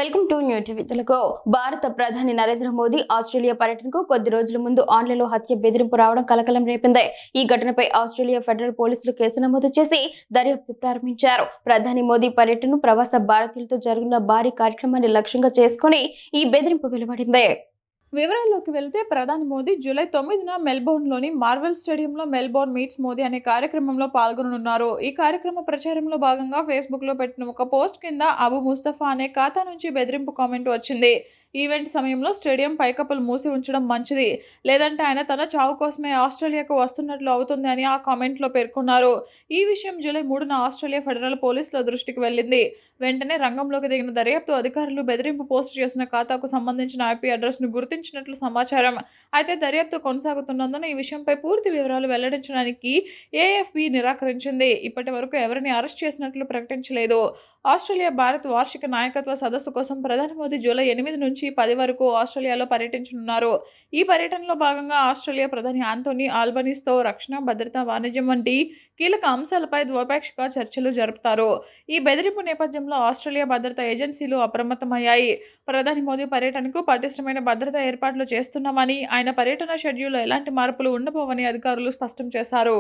Welcome to new TV Telugu. భారత ప్రధాని Narendra Modi Australia పర్యటనకు కొద్ది రోజుల ముందు ఆన్లైన్లో హత్య బెదిరింపు రావడం కలకలం రేపింది. ఈ ఘటనపై ఆస్ట్రేలియా ఫెడరల్ పోలీసులు కేసు నమోదు చేసి దర్యాప్తు ప్రారంభించారు. ప్రధాని మోదీ పర్యటన ప్రవాస భారతీయులతో జరుగుతున్న భారీ కార్యక్రమాన్ని లక్ష్యంగా చేసుకుని ఈ బెదిరింపు వెలువడింది. వివరాల్లోకి వెళ్తే ప్రధాని మోదీ జూలై 9న మెల్బోర్న్లోని మార్వెల్ స్టేడియంలో మెల్బోర్న్ మీట్స్ మోదీ అనే కార్యక్రమంలో పాల్గొననున్నారు. ఈ కార్యక్రమ ప్రచారంలో భాగంగా ఫేస్బుక్లో పెట్టిన ఒక పోస్ట్ కింద అబు ముస్తఫా అనే ఖాతా నుంచి బెదిరింపు కామెంట్ వచ్చింది. ఈవెంట్ సమయంలో స్టేడియం పైకప్పులు మూసి ఉంచడం మంచిది, లేదంటే ఆయన తన చావు కోసమే ఆస్ట్రేలియాకు వస్తున్నట్లు అవుతుంది అని ఆ కామెంట్లో పేర్కొన్నారు. ఈ విషయం జూలై 3న ఆస్ట్రేలియా ఫెడరల్ పోలీసుల దృష్టికి వెళ్ళింది. వెంటనే రంగంలోకి దిగిన దర్యాప్తు అధికారులు బెదిరింపు పోస్ట్ చేసిన ఖాతాకు సంబంధించిన ఐపీ అడ్రస్ను గుర్తించినట్లు సమాచారం. అయితే దర్యాప్తు కొనసాగుతున్నందున ఈ విషయంపై పూర్తి వివరాలు వెల్లడించడానికి ఏఎఫ్బి నిరాకరించింది. ఇప్పటి వరకు ఎవరిని అరెస్ట్ చేసినట్లు ప్రకటించలేదు. ఆస్ట్రేలియా భారత్ వార్షిక నాయకత్వ సదస్సు కోసం ప్రధాని మోదీ జూలై 8 నుంచి 10 వరకు ఆస్ట్రేలియాలో పర్యటించనున్నారు. ఈ పర్యటనలో భాగంగా ఆస్ట్రేలియా ప్రధాని ఆంటోనీ ఆల్బనీస్తో రక్షణ, భద్రత, వాణిజ్యం వంటి కీలక అంశాలపై ద్వైపాక్షిక చర్చలు జరుపుతారు. ఈ బెదిరింపు నేపథ్యంలో ఆస్ట్రేలియా భద్రతా ఏజెన్సీలు అప్రమత్తమయ్యాయి. ప్రధాని మోదీ పర్యటనకు పటిష్టమైన భద్రతా ఏర్పాట్లు చేస్తున్నామని, ఆయన పర్యటన షెడ్యూల్లో ఎలాంటి మార్పులు ఉండబోవని అధికారులు స్పష్టం చేశారు.